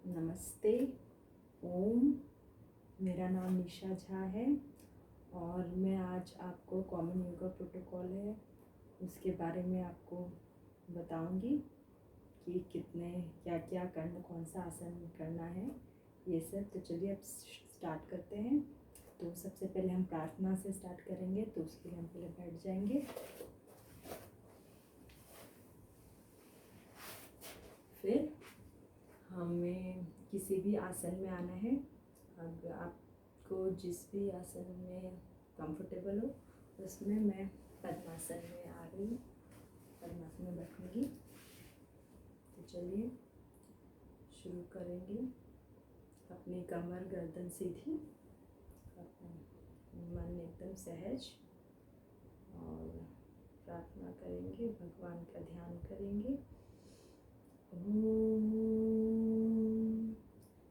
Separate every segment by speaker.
Speaker 1: नमस्ते। ओम। मेरा नाम निशा झा है और मैं आज आपको कॉमन योगा प्रोटोकॉल है उसके बारे में आपको बताऊंगी कि क्या क्या करना, कौन सा आसन करना है, ये सब। तो चलिए अब स्टार्ट करते हैं। तो सबसे पहले हम प्रार्थना से स्टार्ट करेंगे, तो उसके लिए हम पहले बैठ जाएंगे। फिर हमें किसी भी आसन में आना है। अब आपको जिस भी आसन में कंफर्टेबल हो उसमें, मैं पद्मासन में आ रही हूँ, पद्मासन में बैठूंगी। तो चलिए शुरू करेंगे। अपनी कमर गर्दन सीधी, अपना मन एकदम सहज, और प्रार्थना करेंगे, भगवान का ध्यान करेंगे। ओम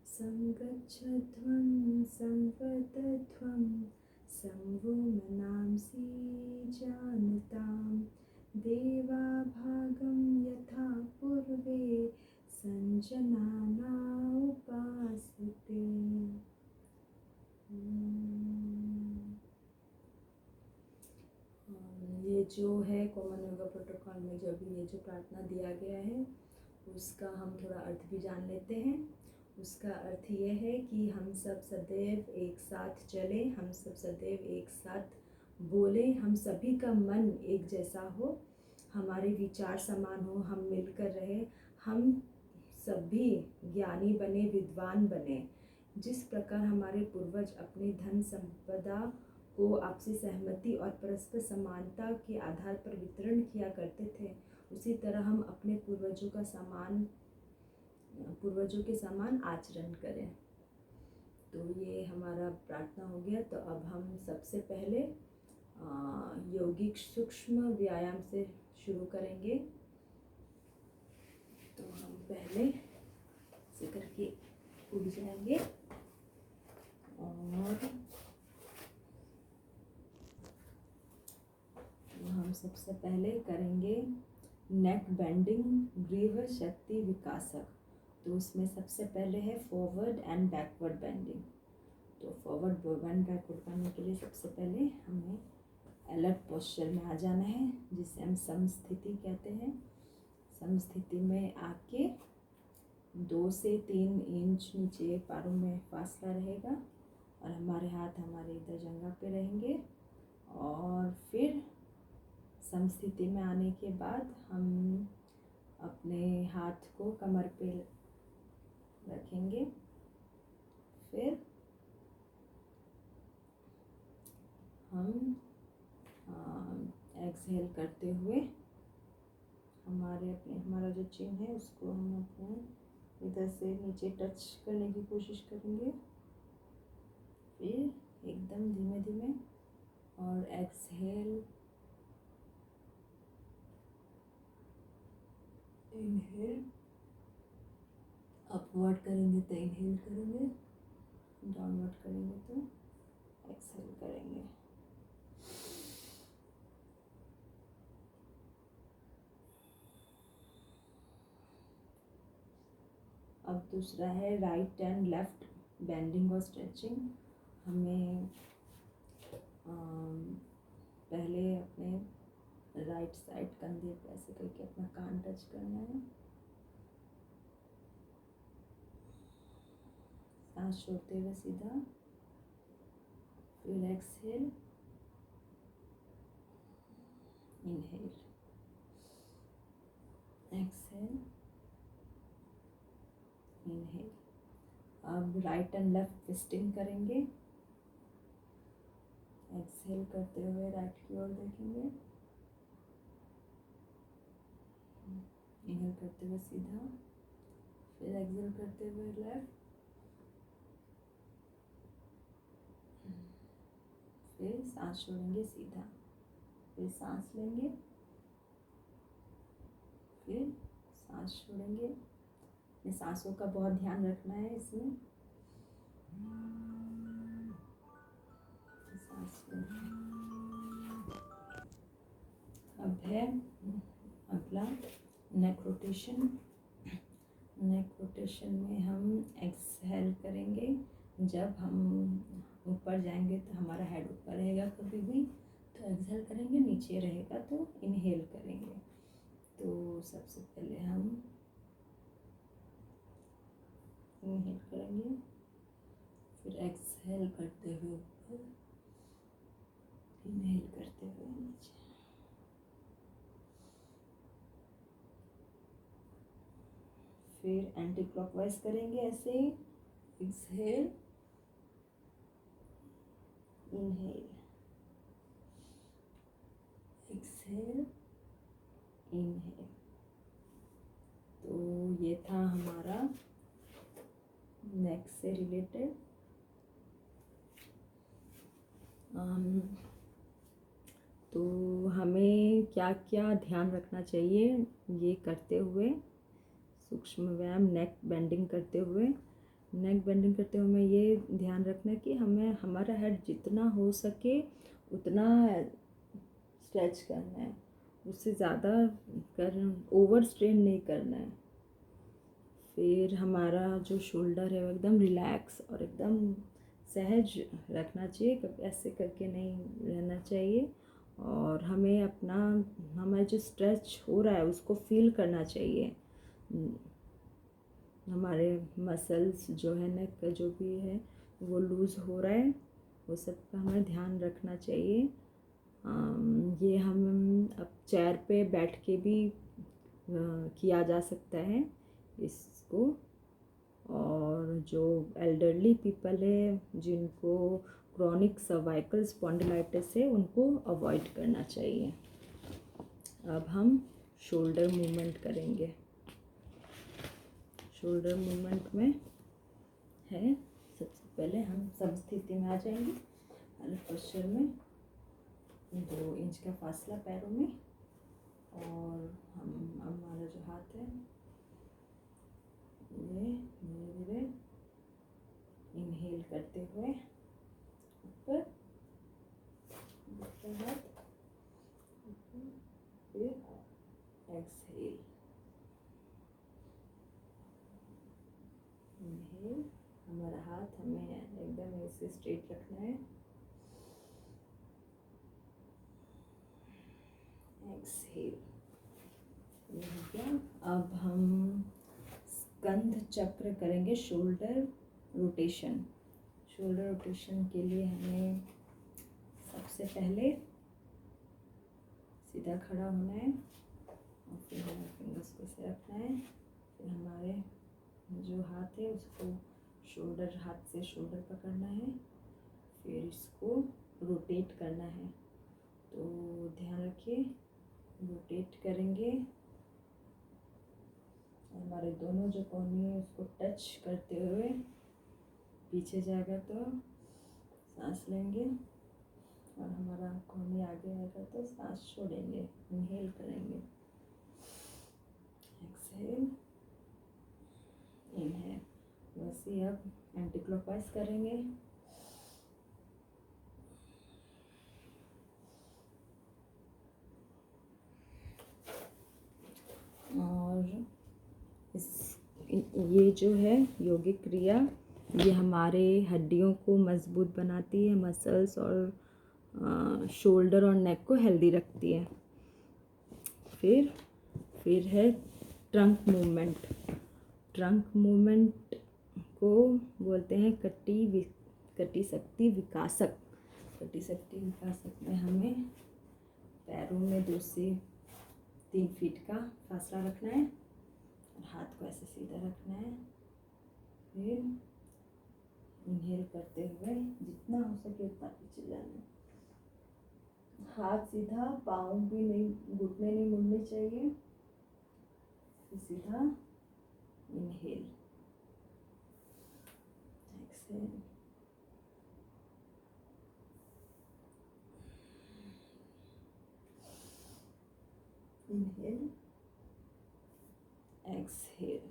Speaker 1: संगच्छध्वं संवदध्वं संवो मनांसि जानतां देवा भागं यथा पूर्वे संजनाना उपासते। ये जो है कॉमन योगा प्रोटोकॉल में जो भी ये जो प्रार्थना दिया गया है उसका हम थोड़ा अर्थ भी जान लेते हैं। उसका अर्थ ये है कि हम सब सदैव एक साथ चलें, हम सब सदैव एक साथ बोलें, हम सभी का मन एक जैसा हो, हमारे विचार समान हो, हम मिलकर रहे, हम सभी ज्ञानी बने, विद्वान बने। जिस प्रकार हमारे पूर्वज अपने धन संपदा को आपसी सहमति और परस्पर समानता के आधार पर वितरण किया करते थे, उसी तरह हम अपने पूर्वजों के समान आचरण करें। तो ये हमारा प्रार्थना हो गया। तो अब हम सबसे पहले यौगिक सूक्ष्म व्यायाम से शुरू करेंगे। तो हम पहले ऐसे करके उठ जाएंगे और हम सबसे पहले करेंगे नेक बेंडिंग ग्रीव शक्ति विकासक। तो उसमें सबसे पहले है फॉरवर्ड एंड बैकवर्ड बेंडिंग। तो फॉरवर्ड एंड बैकवर्ड करने के लिए सबसे पहले हमें अलर्ट पोस्चर में आ जाना है, जिसे हम समस्थिति कहते हैं। समस्थिति में आके 2 से 3 इंच नीचे पैरों में फासला रहेगा और हमारे हाथ हमारे इधर जंघा पे रहेंगे। और फिर समस्थिति में आने के बाद हम अपने हाथ को कमर पे रखेंगे। फिर हम एक्सहेल करते हुए हमारा जो चिन है उसको हम अपने इधर से नीचे टच करने की कोशिश करेंगे। फिर एकदम धीमे धीमे और एक्सहेल, इनहेल, अपवर्ड करेंगे तो इनहेल करेंगे, डाउनवर्ड करेंगे तो एक्सहेल करेंगे। अब दूसरा है राइट एंड लेफ्ट बेंडिंग और स्ट्रेचिंग। हमें पहले अपने राइट साइड कंधे पे ऐसे करके अपना कान टच करना है। सांस छोड़ते हुए सीधा, फिर एक्सहेल, इनहेल, एक्सहेल, इनहेल। अब राइट एंड लेफ्ट ट्विस्टिंग करेंगे। एक्सहेल करते हुए राइट की ओर देखेंगे, इनहेल करते हुए सीधा, फिर एक्सहेल करते हुए लेफ्ट, फिर सांस छोड़ेंगे सीधा, फिर सांस लेंगे, फिर सांस छोड़ेंगे। अपने सांसों का बहुत ध्यान रखना है इसमें। सांस अब है अगला नेक रोटेशन। नेक रोटेशन में हम एक्सहेल करेंगे। जब हम ऊपर जाएंगे तो हमारा हेड ऊपर रहेगा कभी भी, तो एक्सहेल करेंगे, नीचे रहेगा तो इनहेल करेंगे। तो सबसे पहले हम इनहेल करेंगे, फिर एक्सहेल करते हुए ऊपर, इनहेल करते हुए नीचे। फिर एंटी क्लॉकवाइज करेंगे ऐसे ही, एक्सहेल, इनहेल, एक्सहेल, इनहेल। तो ये था हमारा नेक से रिलेटेड। तो हमें क्या क्या ध्यान रखना चाहिए ये करते हुए, सूक्ष्म व्यायाम नेक बेंडिंग करते हुए। नेक बेंडिंग करते हुए हमें ये ध्यान रखना है कि हमें हमारा हेड जितना हो सके उतना स्ट्रेच करना है, उससे ज़्यादा ओवर स्ट्रेन नहीं करना है। फिर हमारा जो शोल्डर है वो एकदम रिलैक्स और एकदम सहज रखना चाहिए, कभी ऐसे करके नहीं रहना चाहिए। और हमें अपना हमारा जो स्ट्रेच हो रहा है उसको फील करना चाहिए। हमारे मसल्स जो है नेक का जो भी है वो लूज़ हो रहा है, वो सब का हमें ध्यान रखना चाहिए। ये हम अब चेयर पे बैठ के भी किया जा सकता है इसको। और जो एल्डरली पीपल है जिनको क्रॉनिक सर्वाइकल स्पॉन्डिलाइटिस है उनको अवॉइड करना चाहिए। अब हम शोल्डर मूवमेंट करेंगे। शोल्डर मूवमेंट में है, सबसे पहले हम सब स्थिति में आ जाएंगे। अलग पोस्चर में 2 इंच का फासला पैरों में, और हम हमारा जो हाथ है ये धीरे धीरे इनहेल करते हुए ऊपर, हाथ फिर एक्सहेल, इनहेल। हमारा हाथ हमें एकदम ऐसे स्ट्रेट रखना है, एक्सहेल, ये हो गया। अब हम स्कंध चक्र करेंगे, शोल्डर रोटेशन। शोल्डर रोटेशन के लिए हमें सबसे पहले सीधा खड़ा होना है और फिर हमारे फिंगर्स को ऐसे रखना है। फिर हमारे जो हाथ है उसको शोल्डर, हाथ से शोल्डर पकड़ना है, फिर इसको रोटेट करना है। तो ध्यान रखिए, रोटेट करेंगे, हमारे दोनों जो कोहनी है उसको टच करते हुए पीछे जाएगा तो सांस लेंगे, और हमारा कोहनी आगे आएगा तो सांस छोड़ेंगे, इनहेल करेंगे, एक्सहेल, इनहेल। वैसे अब एंटी क्लॉकवाइज करेंगे। और ये जो है योगिक क्रिया, ये हमारे हड्डियों को मजबूत बनाती है, मसल्स और शोल्डर और नेक को हेल्दी रखती है। फिर है ट्रंक मूवमेंट। ट्रंक मूवमेंट को बोलते हैं कटी शक्ति विकासक। कटी शक्ति विकासक में हमें पैरों में 2 से 3 फीट का फासला रखना है, हाथ को ऐसे सीधा रखना है। फिर इनहेल करते हुए जितना हो सके उतना पीछे जाना है, हाथ सीधा, पाँव भी नहीं, घुटने नहीं मुड़ने चाहिए। फिर सीधा इनहेल, एक्सहेल, इनहेल, एक्सहेल।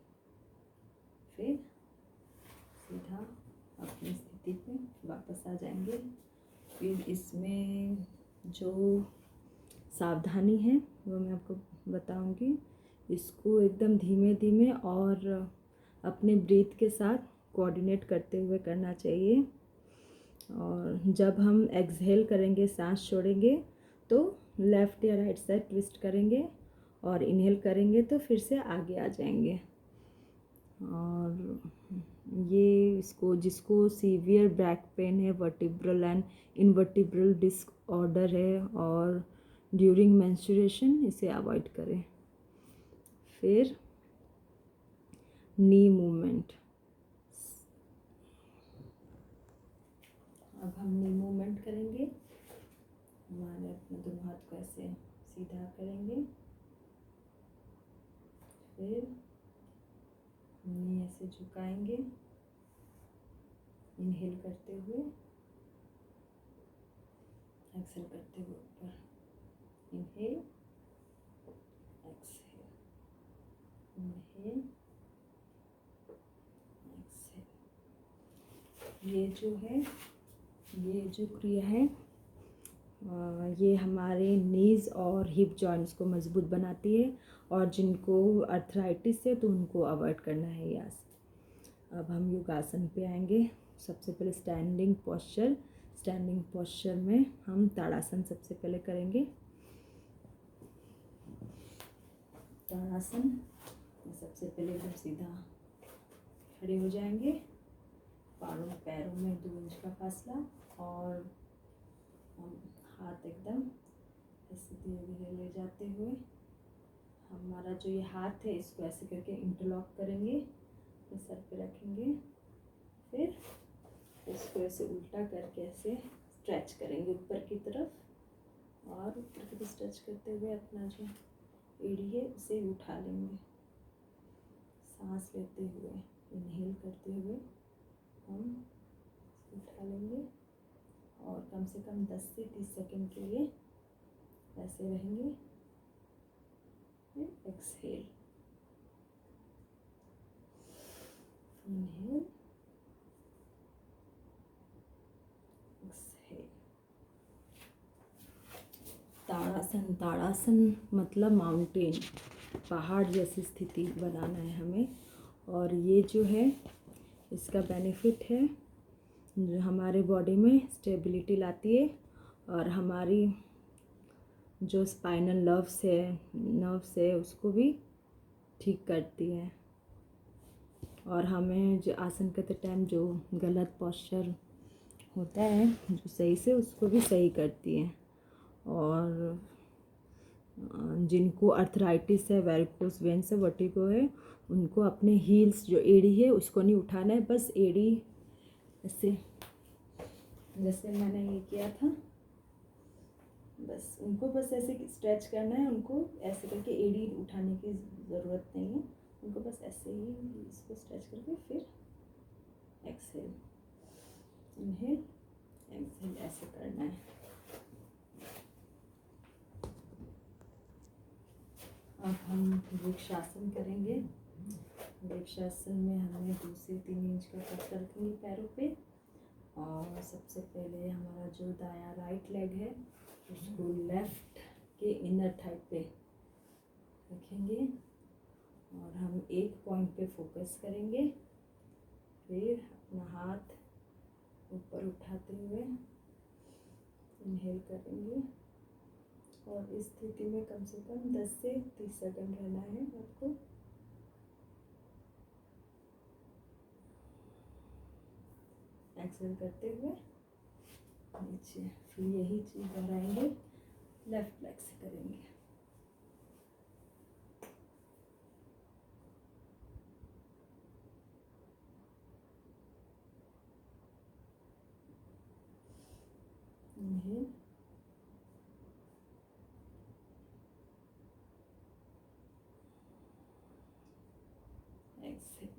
Speaker 1: फिर सीधा अपनी स्थिति पे वापस आ जाएंगे। फिर इसमें जो सावधानी है वो मैं आपको बताऊंगी। इसको एकदम धीमे धीमे और अपने ब्रीथ के साथ कोऑर्डिनेट करते हुए करना चाहिए। और जब हम एक्सहेल करेंगे, सांस छोड़ेंगे, तो लेफ़्ट या राइट साइड ट्विस्ट करेंगे, और इनहेल करेंगे तो फिर से आगे आ जाएंगे। और ये इसको जिसको सीवियर बैक पेन है, वर्टिब्रल एंड इनवर्टिब्रल डिस्क ऑर्डर है, और ड्यूरिंग मेंस्ट्रुएशन इसे अवॉइड करें। फिर नी मूवमेंट। अब हम नी मूवमेंट करेंगे। हमारे अपने दोनों हाथ को ऐसे सीधा करेंगे, फिर नी ऐसे झुकाएंगे, इनहेल करते हुए, एक्सहेल करते हुए ऊपर, इनहेल, एक्सहेल, इनहेल, एक्सहेल। ये जो क्रिया है ये हमारे नीज़ और हिप जॉइंट्स को मजबूत बनाती है, और जिनको अर्थराइटिस है तो उनको अवॉइड करना है ये आसन। अब हम योगासन पे आएंगे। सबसे पहले स्टैंडिंग पोस्चर में हम ताड़ासन सबसे पहले करेंगे। ताड़ासन, सबसे पहले एकदम सीधा खड़े हो जाएंगे, पैरों में 2 इंच का फासला, और हाथ एकदम ऐसे धीरे धीरे ले जाते हुए हमारा जो ये हाथ है इसको ऐसे करके इंटरलॉक करेंगे, फिर सर पे रखेंगे, फिर इसको ऐसे उल्टा करके ऐसे स्ट्रेच करेंगे ऊपर की तरफ, और ऊपर की तरफ स्ट्रेच करते हुए अपना जो एड़ी है उसे उठा लेंगे। सांस लेते हुए, इनहेल करते हुए हम उठा लेंगे, और कम से कम 10 से 30 सेकंड के लिए ऐसे रहेंगे। फिर एक्सहेल, इनहेल, एक्सहेल। ताड़ासन मतलब माउंटेन, पहाड़ जैसी स्थिति बनाना है हमें। और ये जो है इसका बेनिफिट है जो हमारे बॉडी में स्टेबिलिटी लाती है, और हमारी जो स्पाइनल नर्व्स है उसको भी ठीक करती है, और हमें जो आसन करते टाइम जो गलत पोस्चर होता है जो सही से, उसको भी सही करती है। और जिनको अर्थराइटिस है, वेरिकोस वेन्स है, वर्टिगो है, उनको अपने हील्स जो एड़ी है उसको नहीं उठाना है, बस एड़ी ऐसे जैसे मैंने ये किया था, बस उनको बस ऐसे स्ट्रेच करना है। उनको ऐसे करके एड़ी उठाने की ज़रूरत नहीं है, उनको बस ऐसे ही इसको स्ट्रेच करके फिर एक्सहेल, इनहेल, एक्सहेल ऐसे करना है। अब हम वृक्षासन करेंगे। वृक्षासन में हमें 2 से 3 इंच का कट रखेंगे पैरों पे, और सबसे पहले हमारा जो दायां राइट लेग है उसको लेफ्ट के इनर थाई पे रखेंगे, और हम एक पॉइंट पे फोकस करेंगे। फिर अपना हाथ ऊपर उठाते हुए इनहेल करेंगे, और इस स्थिति में कम से कम 10 से 30 सेकंड रहना है आपको। एक्सहेल करते हुए नीचे, फिर यही चीज़ दोहराएंगे, लेफ्ट लेग से करेंगे। Inhale, exhale.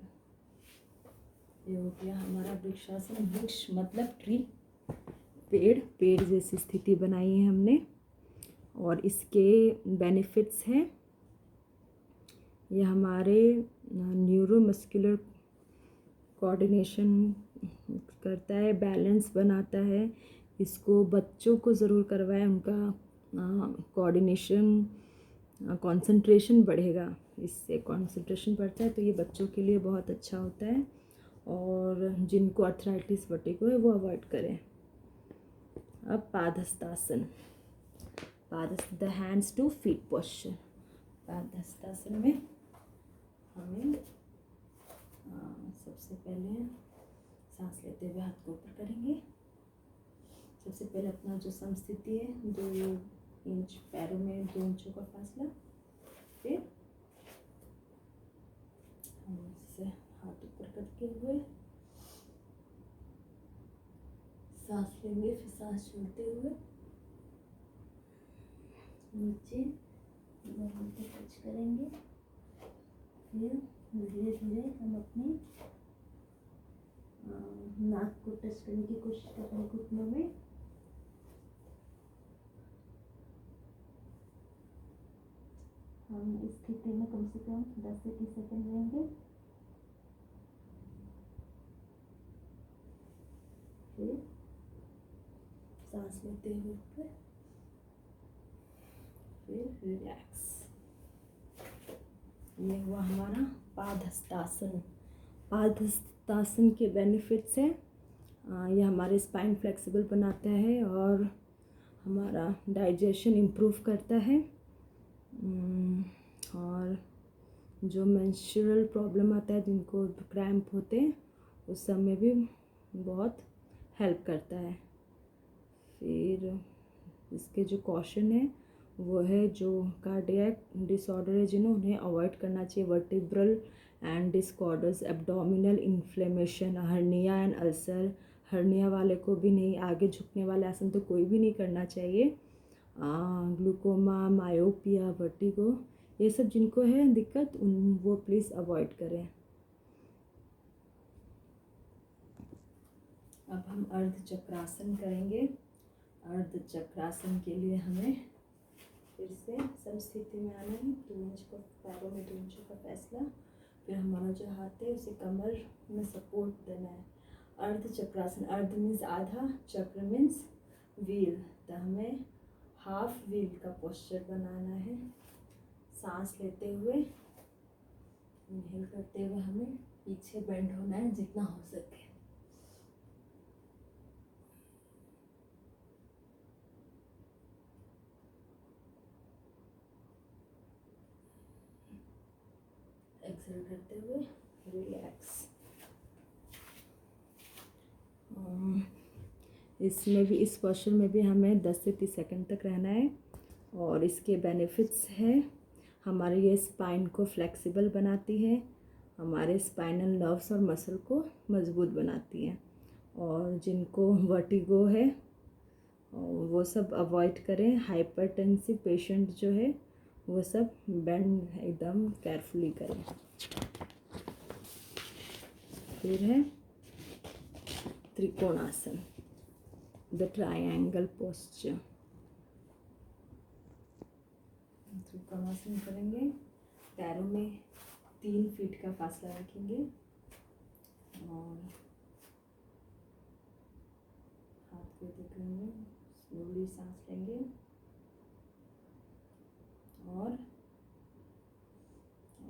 Speaker 1: ये हो गया हमारा वृक्षासन। वृक्ष मतलब ट्री, पेड़ जैसी स्थिति बनाई है हमने, और इसके बेनिफिट्स हैं। ये हमारे न्यूरोमस्कुलर कोऑर्डिनेशन करता है, बैलेंस बनाता है। इसको बच्चों को ज़रूर करवाएं, उनका कोऑर्डिनेशन, कंसंट्रेशन बढ़ेगा। इससे कंसंट्रेशन बढ़ता है, तो ये बच्चों के लिए बहुत अच्छा होता है। और जिनको अर्थराइटिस वर्टिगो है वो अवॉइड करें। अब padahastasana, the hands to feet posture. Padahastasana में हमें सबसे पहले सांस लेते हुए हाथ को ऊपर करेंगे। सबसे पहले अपना जो समस्थिति है, 2 इंच पैरों में 2 इंचों का फासला। फिर हम इससे हाथ ऊपर करते हुए सांस लेंगे, फिर सांस छोड़ते हुए नीचे जमीन पे टच करेंगे। फिर धीरे धीरे हम अपने नाक को टच करने की कोशिश कर रहे हैं घुटनों में। हम इस स्थिति में कम से कम 10 से 30 सेकंड रहेंगे। फिर सांस लेते हुए ऊपर, फिर रिलैक्स। ये हुआ हमारा पादहस्तासन। पादहस्तासन के बेनिफिट्स हैं, ये हमारे स्पाइन फ्लेक्सिबल बनाता है और हमारा डाइजेशन इम्प्रूव करता है। और जो मेंस्ट्रुअल प्रॉब्लम आता है, जिनको क्रैम्प होते हैं, उस समय भी बहुत हेल्प करता है। फिर इसके जो कॉशन है वो है, जो कार्डियक डिसऑर्डर है जिन्हें उन्हें अवॉइड करना चाहिए। Vertebral and disorders, abdominal inflammation, hernia and ulcer. Hernia वाले को भी नहीं, आगे झुकने वाले आसन तो कोई भी नहीं करना चाहिए। ग्लूकोमा, मायोपिया, वर्टिगो, ये सब जिनको है दिक्कत, वो प्लीज़ अवॉइड करें। अब हम अर्ध चक्रासन करेंगे। अर्ध चक्रासन के लिए हमें फिर से समस्थिति में आना है। 2 इंच का पैरों में 2 इंच का फैसला। फिर हमारा जो हाथ है उसे कमर में सपोर्ट देना है। अर्ध चक्रासन, अर्ध मीन्स आधा, चक्र मीन्स व्हील, तो हमें हाफ व्हील का पोस्चर बनाना है। सांस लेते हुए, इनहेल करते हुए हमें पीछे बेंड होना है जितना हो सके। एक्सेल करते हुए रिलैक्स। इसमें भी, इस पोस्चर में भी हमें 10 से 30 सेकंड तक रहना है। और इसके बेनिफिट्स हैं, हमारे ये स्पाइन को फ्लेक्सिबल बनाती है, हमारे स्पाइनल नर्व्स और मसल को मजबूत बनाती है। और जिनको वर्टिगो है वो सब अवॉइड करें। हाइपरटेंसिव पेशेंट जो है वो सब बेंड एकदम केयरफुली करें। फिर है trikonasana, the triangle posture. Trikonasana करेंगे, पैरों में 3 फीट का फासला रखेंगे और हाथ को दिखाएंगे। स्लोली सांस लेंगे और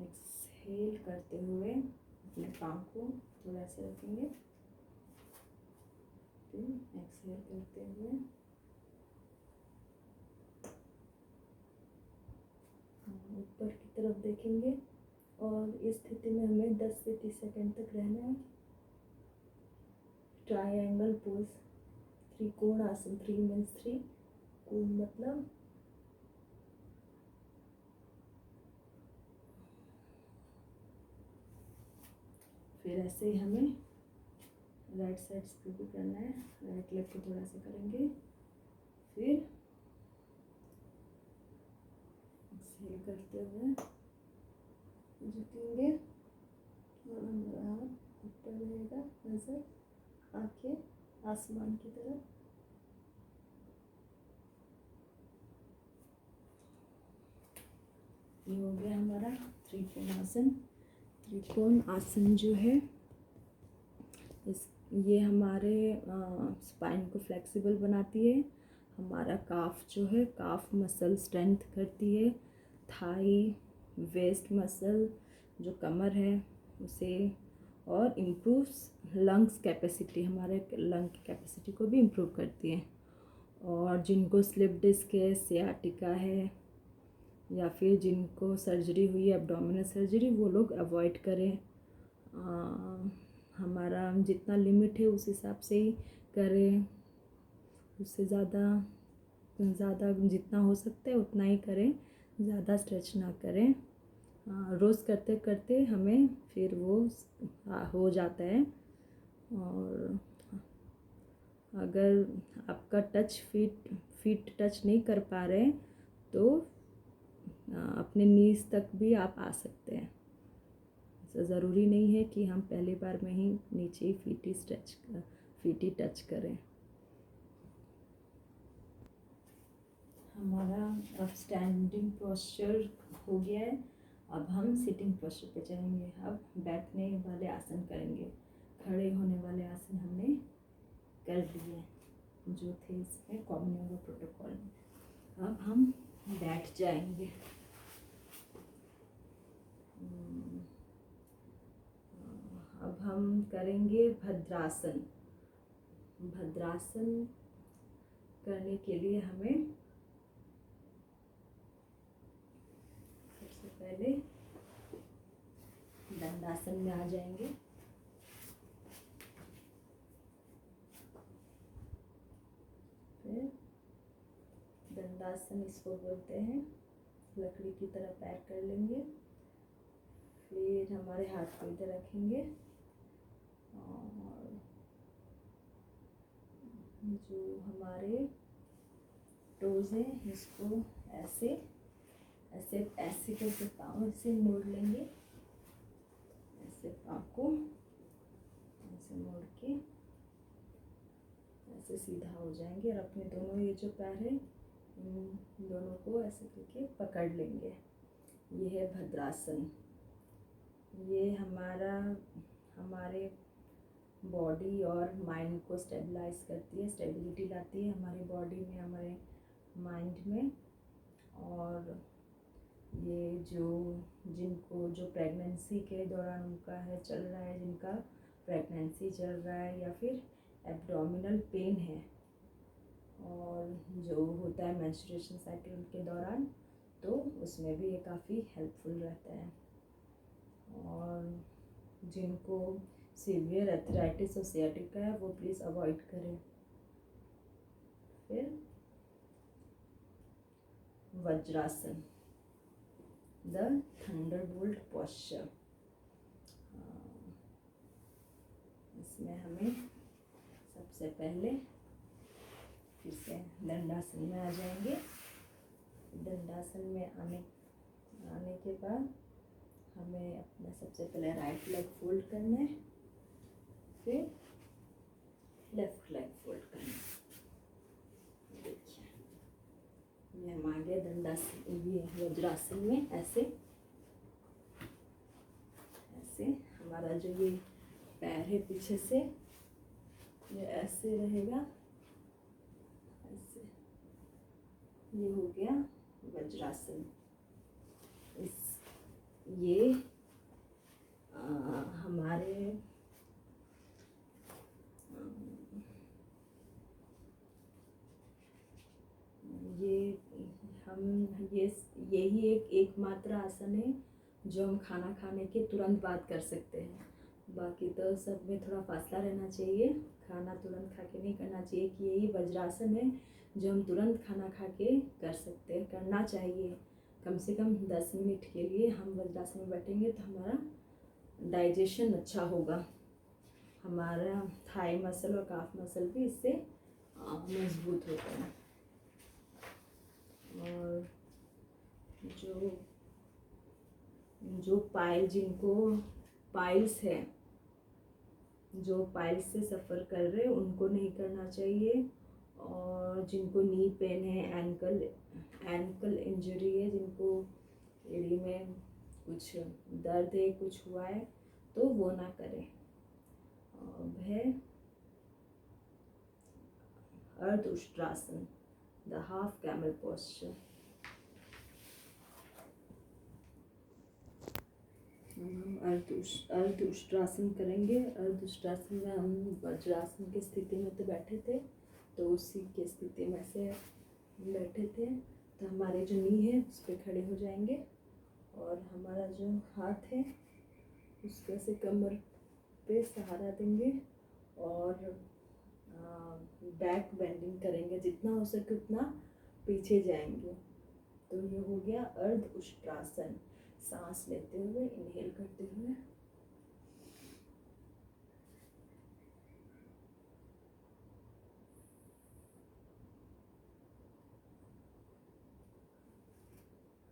Speaker 1: एक्सहेल करते हुए अपने पाँव को थोड़ा ऐसे रखेंगे। फिर एक्सहेल करते हुए ऊपर की तरफ देखेंगे और इस स्थिति में हमें 10 से 30 सेकंड तक रहना है। ट्रायंगल पोज, त्रिकोण आसन, 3 मीन्स 3, कोण मतलब फिर ऐसे ही हमें राइट साइड पे भी करना है। राइट लेग को थोड़ा सा करेंगे, फिर एक्सहेल करते हुए झुकेंगे और हमारा हाथ ऊपर रहेगा, नजर आंखें आसमान की तरफ। ये हो गया हमारा त्रिकोण आसन। त्रिकोण आसन जो है ये हमारे स्पाइन को फ्लेक्सिबल बनाती है। हमारा काफ जो है, काफ मसल स्ट्रेंथ करती है। थाई वेस्ट मसल जो कमर है उसे, और इम्प्रूव्स लंग्स कैपेसिटी, हमारे लंग की कैपेसिटी को भी इम्प्रूव करती है। और जिनको स्लिप डिस्क है, सियाटिका है, या फिर जिनको सर्जरी हुई है एब्डोमिनल सर्जरी, वो लोग अवॉइड करें। हमारा जितना लिमिट है उस हिसाब से ही करें, उससे ज़्यादा जितना हो सकता है उतना ही करें, ज़्यादा स्ट्रेच ना करें। रोज़ करते करते हमें फिर वो हो जाता है। और अगर आपका फीट टच नहीं कर पा रहे तो अपने नीज तक भी आप आ सकते हैं। ऐसा ज़रूरी नहीं है कि हम पहली बार में ही नीचे ही फीट ही टच करें। हमारा अब स्टैंडिंग पोस्चर हो गया है, अब हम सिटिंग पोस्चर पे जाएंगे। अब बैठने वाले आसन करेंगे। खड़े होने वाले आसन हमने कर लिए जो थे इसमें कॉमन योगा प्रोटोकॉल में। अब हम बैठ जाएंगे। अब हम करेंगे भद्रासन। भद्रासन करने के लिए हमें सबसे पहले दंडासन में आ जाएंगे। फिर दंडासन इसको बोलते हैं, लकड़ी की तरह पैर कर लेंगे। फिर हमारे हाथ को इधर रखेंगे और जो हमारे टोज हैं इसको ऐसे ऐसे ऐसे करके पाँव से मोड़ लेंगे। ऐसे पाँव को ऐसे मोड़ के ऐसे सीधा हो जाएंगे और अपने दोनों ये जो पैर है इन दोनों को ऐसे करके पकड़ लेंगे। ये है भद्रासन। ये हमारे बॉडी और माइंड को स्टेबलाइज करती है, स्टेबिलिटी लाती है हमारी बॉडी में, हमारे माइंड में। और ये जिनको जो प्रेगनेंसी के दौरान उनका है चल रहा है, जिनका प्रेगनेंसी चल रहा है या फिर एब्डोमिनल पेन है और जो होता है मेंस्ट्रुएशन साइकिल के दौरान, तो उसमें भी ये काफ़ी हेल्पफुल रहता है। और जिनको सीवियर आर्थराइटिस और सियाटिका है वो प्लीज़ अवॉइड करें। फिर वज्रासन, द थंडरबोल्ट पोस्चर। इसमें हमें सबसे पहले फिर से दंडासन में आ जाएंगे। दंडासन में आने के बाद हमें अपना सबसे पहले राइट लेग फोल्ड करना है, फिर लेफ्ट लेग फोल्ड करना है। देखिए ये हम आ गए दंडासन, ये वज्रासन में। ऐसे ऐसे हमारा जो ये पैर है पीछे से ये ऐसे रहेगा, ऐसे। ये हो गया वज्रासन। ये हमारे यही एकमात्र आसन है जो हम खाना खाने के तुरंत बाद कर सकते हैं। बाकी तो सब में थोड़ा फासला रहना चाहिए, खाना तुरंत खा के नहीं करना चाहिए। कि यही वज्रासन है जो हम तुरंत खाना खा के कर सकते हैं, करना चाहिए। कम से कम 10 मिनट के लिए हम वज्रासन में बैठेंगे तो हमारा डाइजेशन अच्छा होगा, हमारा थाई मसल और काफ मसल भी इससे मजबूत होता है। और जो जिनको पाइल्स है, जो पाइल्स से सफ़र कर रहे हैं उनको नहीं करना चाहिए। और जिनको नी पेन है, एंकल इंजरी है, जिनको एड़ी में कुछ दर्द है, कुछ हुआ है, तो वो ना करें। अब है अर्ध Ushtrasana, the half camel posture. हम अर्ध उष्ट्रासन करेंगे। अर्ध उष्ट्रासन में हम वज्रासन की स्थिति में तो बैठे थे, तो उसी की स्थिति में से बैठे थे। तो हमारे जो नी है उस पर खड़े हो जाएंगे और हमारा जो हाथ है उसके से कमर पे सहारा देंगे और बैक बेंडिंग करेंगे, जितना हो सके उतना पीछे जाएंगे। तो ये हो गया अर्ध उष्ट्रासन। सांस लेते हुए, इनहेल करते हुए,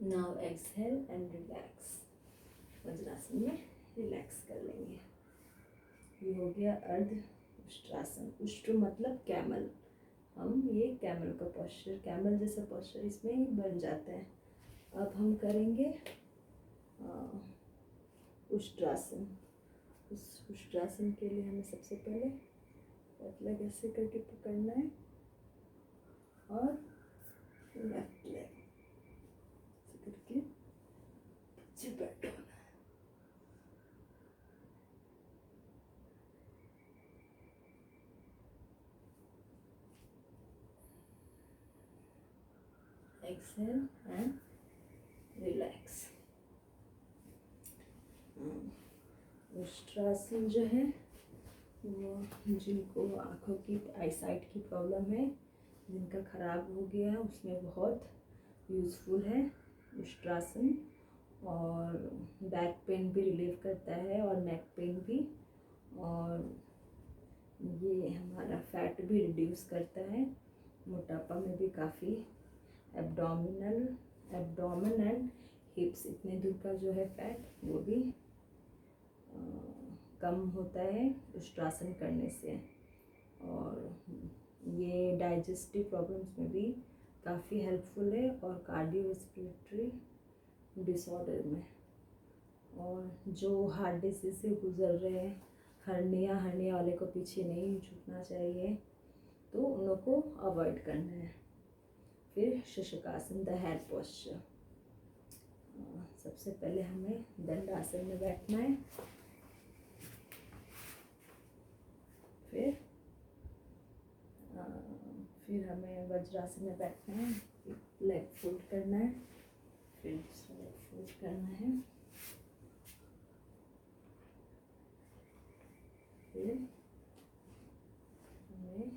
Speaker 1: now exhale and relax. Vajrasana में रिलैक्स कर लेंगे। ये हो गया अर्ध उष्ट्रासन। उष्ट्र मतलब कैमल। हम ये कैमल का पोस्चर, कैमल जैसा पोस्चर इसमें ही बन जाता है। अब हम करेंगे उष्ट्रासन। उस उष्ट्रासन के लिए हमें सबसे पहले लेग ऐसे करके पकड़ना है और लेफ्ट लेग ऐसे करके पीछे बैठना है। Exhale and relax. उष्ट्रासन जो है वो जिनको आँखों की आईसाइट की प्रॉब्लम है, जिनका ख़राब हो गया है, उसमें बहुत यूज़फुल है उष्ट्रासन। और बैक पेन भी रिलीव करता है और नेक पेन भी, और ये हमारा फैट भी रिड्यूस करता है। मोटापा में भी काफ़ी एब्डोमेन एंड हिप्स, इतने दूर का जो है फैट वो भी कम होता है उष्ट्रासन करने से। और ये डाइजेस्टिव प्रॉब्लम्स में भी काफ़ी हेल्पफुल है और कार्डियोवैस्कुलर डिसऑर्डर में, और जो हार्ट डिसीज से गुजर रहे हैं, हर्निया वाले को पीछे नहीं झुकना चाहिए, तो उन लोग को अवॉइड करना है। फिर शशकासन, द हेड पोस्चर। सबसे पहले हमें दंडासन में बैठना है। फिर हमें वज्रासन में बैठना है। लेग फोल्ड करना है, फिर दूसरा लेग फोल्ड करना है, फिर हमें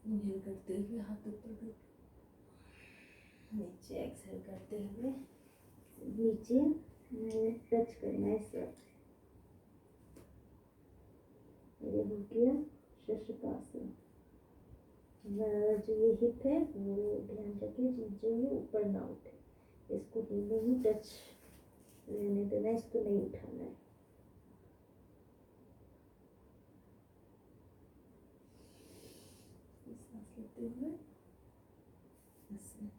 Speaker 1: इनहेल करते हुए हाथ ऊपर कर, नीचे एक्सहेल करते हुए नीचे टच करना है सर। ये हो गया शशकासन। जो ये हिप है वो ध्यान रखिए, जो ये ऊपर ना उठे, इसको दोनों ही टच रहने देना, इसको नहीं उठाना है। सांस लेते हुए ऐसे।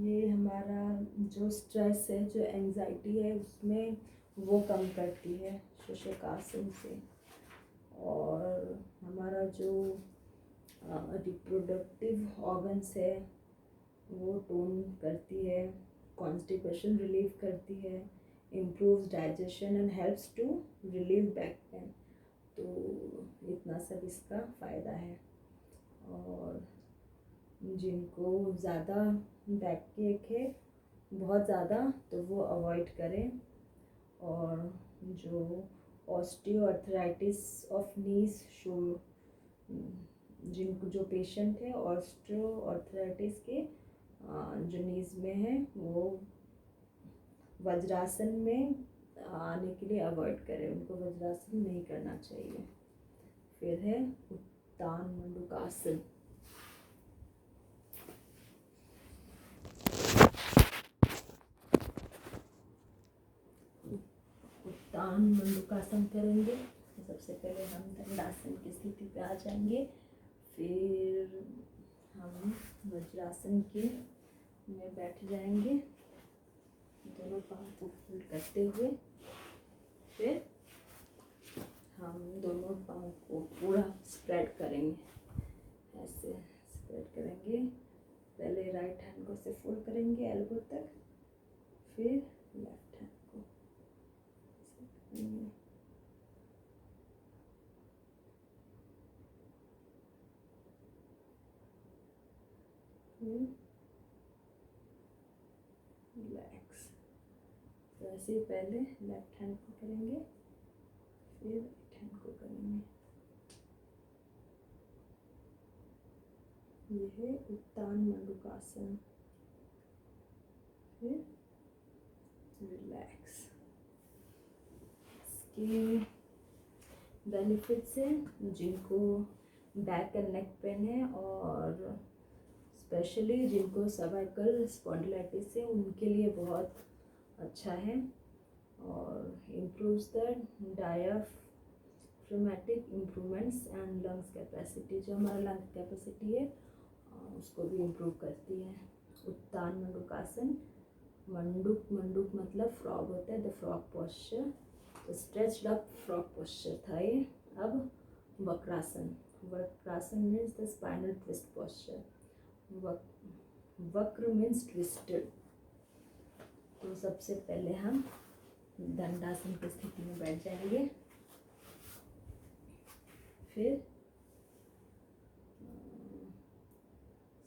Speaker 1: ये हमारा जो स्ट्रेस है, जो एंजाइटी है, उसमें वो कम करती है शशकासन से। और हमारा जो रिप्रोडक्टिव ऑर्गन्स है वो टोन करती है, कॉन्स्टिपेशन रिलीव करती है, improves digestion and helps to relieve back pain. तो इतना सब इसका फ़ायदा है। और जिनको ज़्यादा बैक केक है, बहुत ज़्यादा, तो वो अवॉइड करें। और जो ऑस्टियोआर्थराइटिस ऑफ नीज शो, जिनको जो पेशेंट है ऑस्टियोआर्थराइटिस के जो नीज में है, वो वज्रासन में आने के लिए अवॉइड करें, उनको वज्रासन नहीं करना चाहिए। फिर है उत्तान मंडूकासन। उत्तान मंडूकासन करेंगे। सबसे पहले हम दंडासन की स्थिति पे आ जाएंगे, फिर हम वज्रासन के में बैठ जाएंगे, दोनों पाँव को फोल्ड करते हुए। फिर हम दोनों पाँव को पूरा स्प्रेड करेंगे, ऐसे स्प्रेड करेंगे पहले राइट हैंड को से फोल्ड करेंगे एल्बो तक, फिर लेफ्ट हैंड को करेंगे। रिलैक्स। तो ऐसे ही पहले लेफ्ट हैंड को करेंगे, फिर राइट हैंड को करेंगे। ये है उत्तान मंडूकासन। फिर रिलैक्स। इसके बेनिफिट्स हैं जिनको बैक एंड नेक पेन है और स्पेशली जिनको सर्वाइकल स्पॉन्डिलाइटिस है उनके लिए बहुत अच्छा है, और improves the diaphragmatic improvements and lungs capacity. जो हमारा लंग कैपेसिटी है उसको भी इम्प्रूव करती है। उत्तान मंडूकासन, मंडूक मंडूक मतलब फ्रॉग होता है, द फ्रॉग पोस्चर, तो स्ट्रेच्ड अप फ्रॉग पोस्चर था ये। अब Vakrasana, Vakrasana means the spinal twist posture. वक्र मीन्स ट्विस्टेड। तो सबसे पहले हम दंडासन की स्थिति में बैठ जाएंगे, फिर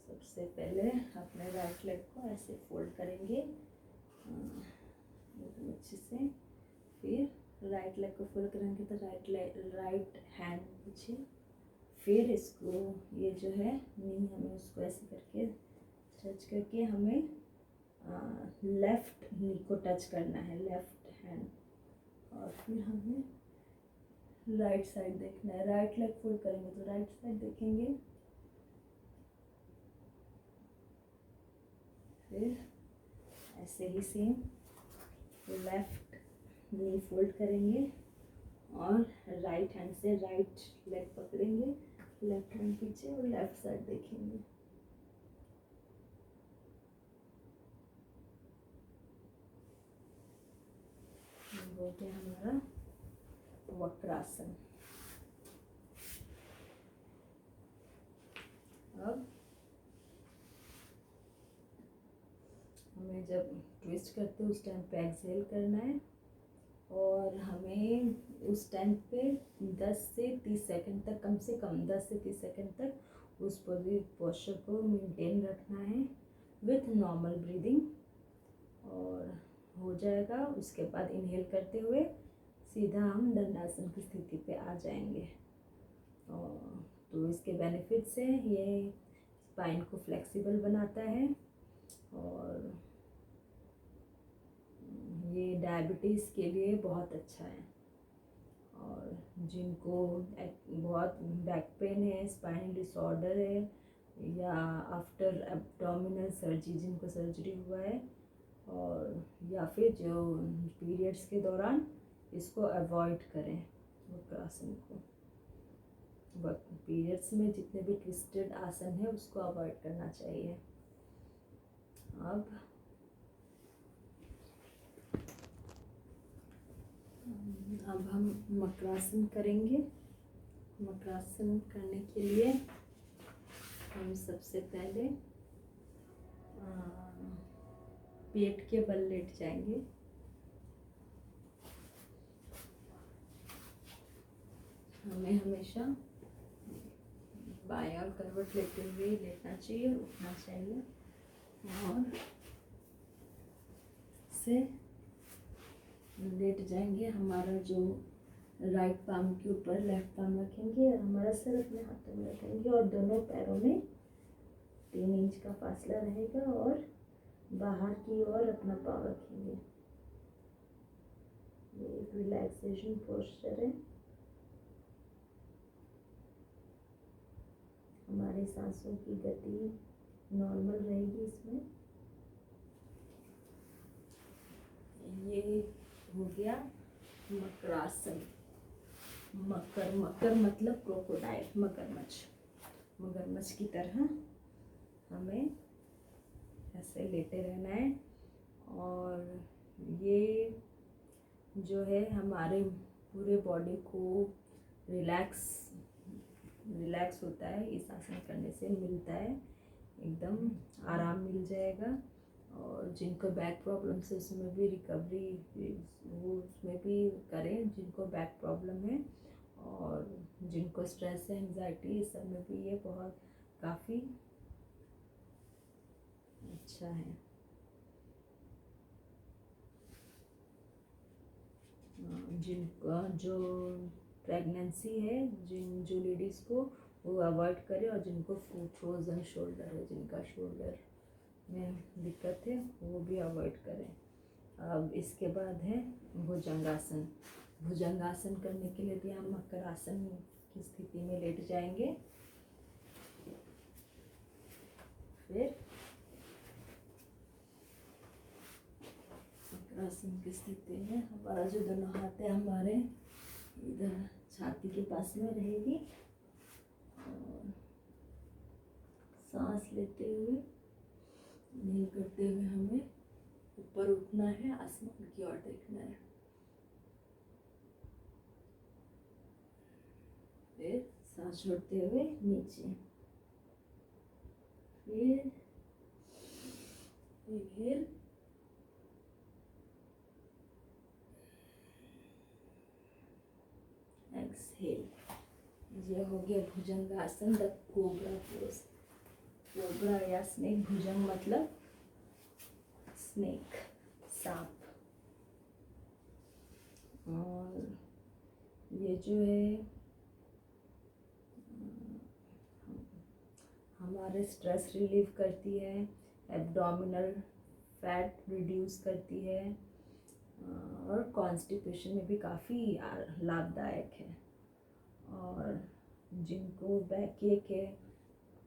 Speaker 1: सबसे पहले अपने राइट लेग को ऐसे फोल्ड करेंगे एकदम अच्छे से। फिर राइट लेग को फोल्ड करेंगे तो राइट हैंड पीछे, फिर इसको ये जो है नी हमें उसको ऐसे करके स्ट्रेच करके हमें लेफ्ट नी को टच करना है, लेफ्ट हैंड, और फिर हमें राइट साइड देखना है। राइट लेग फोल्ड करेंगे तो राइट साइड देखेंगे, फिर ऐसे ही सेम लेफ्ट नी फोल्ड करेंगे और राइट हैंड से राइट लेग पकड़ेंगे, लेफ्ट हैंड पीछे और लेफ्ट साइड देखेंगे। वो क्या हमारा वक्रासन। अब हमें जब ट्विस्ट करते हैं उस टाइम पे एक्सहेल करना है, और हमें उस टाइम पे 10 से 30 सेकंड तक, कम से कम 10 से 30 सेकंड तक उस पोस्चर को मेंटेन रखना है विथ नॉर्मल ब्रीदिंग, और हो जाएगा। उसके बाद इनहेल करते हुए सीधा हम दंडासन की स्थिति पे आ जाएंगे। और तो इसके बेनिफिट्स हैं, ये स्पाइन को फ्लेक्सिबल बनाता है, और ये डायबिटीज़ के लिए बहुत अच्छा है, और जिनको बहुत बैक पेन है, स्पाइन डिसऑर्डर है, या आफ्टर एब्डोमिनल सर्जरी जिनको सर्जरी हुआ है, और या फिर जो पीरियड्स के दौरान इसको अवॉइड करें वक्रासन को। पीरियड्स में जितने भी ट्विस्टेड आसन है उसको अवॉइड करना चाहिए। अब हम मकरासन करेंगे। मकरासन करने के लिए हम सबसे पहले पेट के बल लेट जाएंगे। हमें हमेशा बायां करवट लेते हुए लेटना चाहिए, उठना चाहिए, और से लेट जाएंगे। हमारा जो राइट पाम के ऊपर लेफ्ट पाम रखेंगे और हमारा सर अपने हाथों में रखेंगे, और दोनों पैरों में 3 इंच का फासला रहेगा, और बाहर की ओर अपना पाँव रखेंगे। ये एक रिलैक्सेशन पोस्चर है। हमारे सांसों की गति नॉर्मल रहेगी इसमें। ये हो गया मकरासन। मकर, मकर मतलब क्रोकोडाइल, मगरमच्छ। मगरमच्छ की तरह हमें ऐसे लेटे रहना है, और ये जो है हमारे पूरे बॉडी को रिलैक्स होता है, इस आसन करने से मिलता है। एकदम आराम मिल जाएगा। और जिनको बैक प्रॉब्लम से उसमें भी रिकवरी वो उसमें भी करें, जिनको बैक प्रॉब्लम है और जिनको स्ट्रेस है, एंजाइटी, इस सब में भी ये बहुत काफ़ी अच्छा है। जिनका जो प्रेगनेंसी है, जो लेडीज़ को वो अवॉइड करें, और जिनको फ्रोज़न शोल्डर है, जिनका शोल्डर में दिक्कत है, वो भी अवॉइड करें। अब इसके बाद है भुजंगासन। भुजंगासन करने के लिए भी हम मकर आसन की स्थिति में लेट जाएंगे। फिर मकर आसन की स्थिति में हमारा जो दोनों हाथ है हमारे इधर छाती के पास में रहेगी, और सांस लेते हुए इनहेल करते हुए हमें ऊपर उठना है, आसमान की ओर देखना है। फिर सांस छोड़ते हुए नीचे, फिर इनहेल, एक्सहेल। ये हो गया भुजंगासन, द कोबरा पोज। कोबरा या स्नेक, भुजंग मतलब स्नेक, सांप। और ये जो है हमारे स्ट्रेस रिलीव करती है, एब्डोमिनल फैट रिड्यूस करती है, और कॉन्स्टिपेशन में भी काफ़ी लाभदायक है। और जिनको बैक एक है,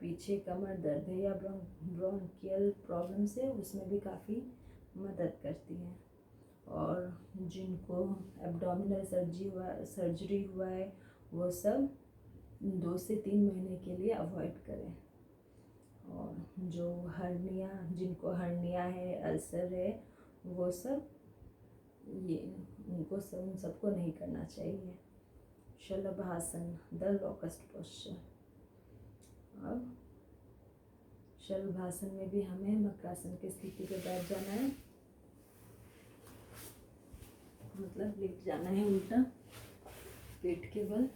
Speaker 1: पीछे कमर दर्द है या ब्रोंकियल प्रॉब्लम्स है, उसमें भी काफ़ी मदद करती है। और जिनको एब्डोमिनल सर्जरी हुआ है, वो सब 2 से 3 महीने के लिए अवॉइड करें। और जो हर्निया, जिनको हर्निया है, अल्सर है, वो सब ये उन सबको नहीं करना चाहिए। शलभासन, द लोकस्ट पोस्चर। अब शलभासन में भी हमें मकरासन की स्थिति पे बैठ जाना है, मतलब लेट जाना है उल्टा पेट के बल,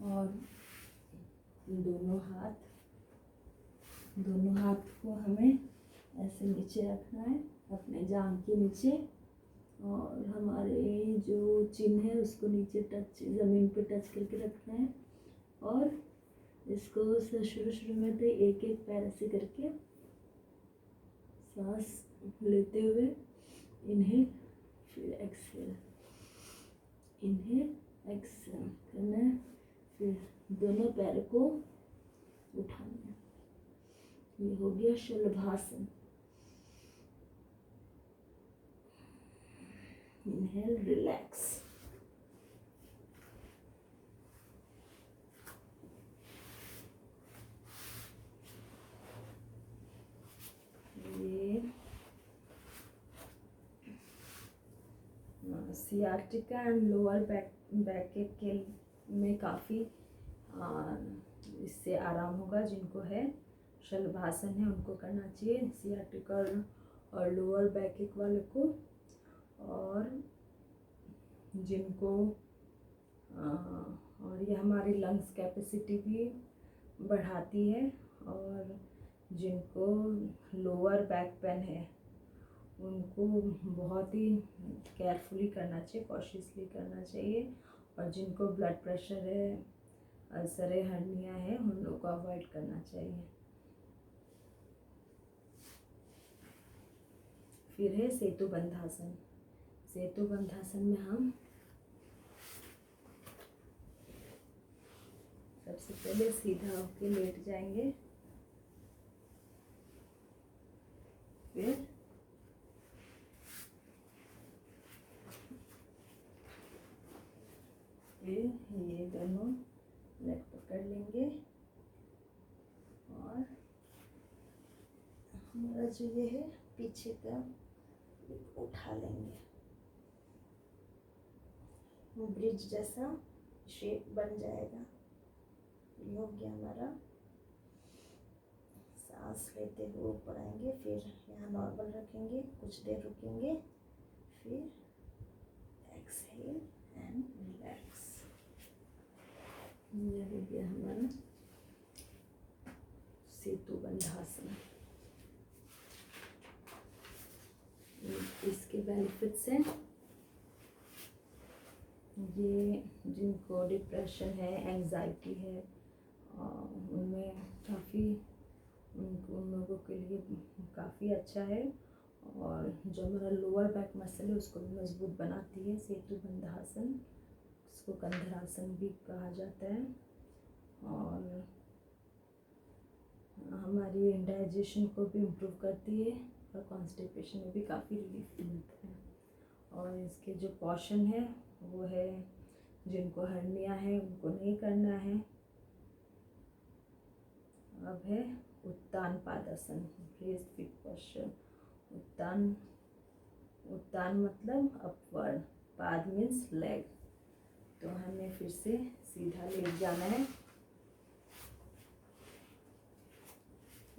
Speaker 1: और दोनों हाथ को हमें ऐसे नीचे रखना है, अपने जांघ के नीचे, और हमारे जो चिन्ह है उसको नीचे टच, ज़मीन पे टच करके रखना है। और इसको शुरू में तो एक एक पैर ऐसे करके सांस लेते हुए इनहेल, फिर एक्सहेल, इनहेल, एक्सहेल करना है। फिर दोनों पैर को उठाना है। ये हो गया शलभासन। Inhale, relax. ये सियाटिका एंड लोअर बैक के में काफ़ी इससे आराम होगा। जिनको है शलभासन है उनको करना चाहिए, सियाटिका और लोअर बैक वाले को। और जिनको और ये हमारी लंग्स कैपेसिटी भी बढ़ाती है। और जिनको लोअर बैक पेन है उनको बहुत ही केयरफुली करना चाहिए, कॉशियसली करना चाहिए। और जिनको ब्लड प्रेशर है, अल्सर है, हर्निया है, उन लोगों को अवॉइड करना चाहिए। फिर है सेतुबंधासन। सेतुबंधासन में हम सबसे पहले सीधा होके लेट जाएंगे, फिर ये दोनों लेग पकड़ लेंगे, और हमारा जो ये है पीछे का उठा लेंगे, वो ब्रिज जैसा शेप बन जाएगा। ये हो गया हमारा
Speaker 2: सांस लेते हुए ऊपर आएंगे, फिर यहाँ नॉर्मल रखेंगे, कुछ देर रुकेंगे, फिर एक्सहेल एंड रिलैक्स।
Speaker 1: ये हो गया हमारा सेतु बंधासन। इसके बेनिफिट्स हैं, ये जिनको डिप्रेशन है, एंजाइटी है, उनमें काफ़ी उन लोगों के लिए काफ़ी अच्छा है। और जो हमारा लोअर बैक मसल है उसको भी मजबूत बनाती है सेतु बंधासन, इसको कंधरासन भी कहा जाता है। और हमारी डाइजेशन को भी इम्प्रूव करती है और कॉन्स्टिपेशन में भी काफ़ी रिलीफ मिलता है। और इसके जो पोर्शन है वो है, जिनको हर्निया है उनको नहीं करना है। अब है उत्तान पादासन, रेज्ड फीट पोस्चर। उत्तान मतलब अपवर्ड, पाद मीन्स लेग। तो हमें फिर से सीधा लेट जाना है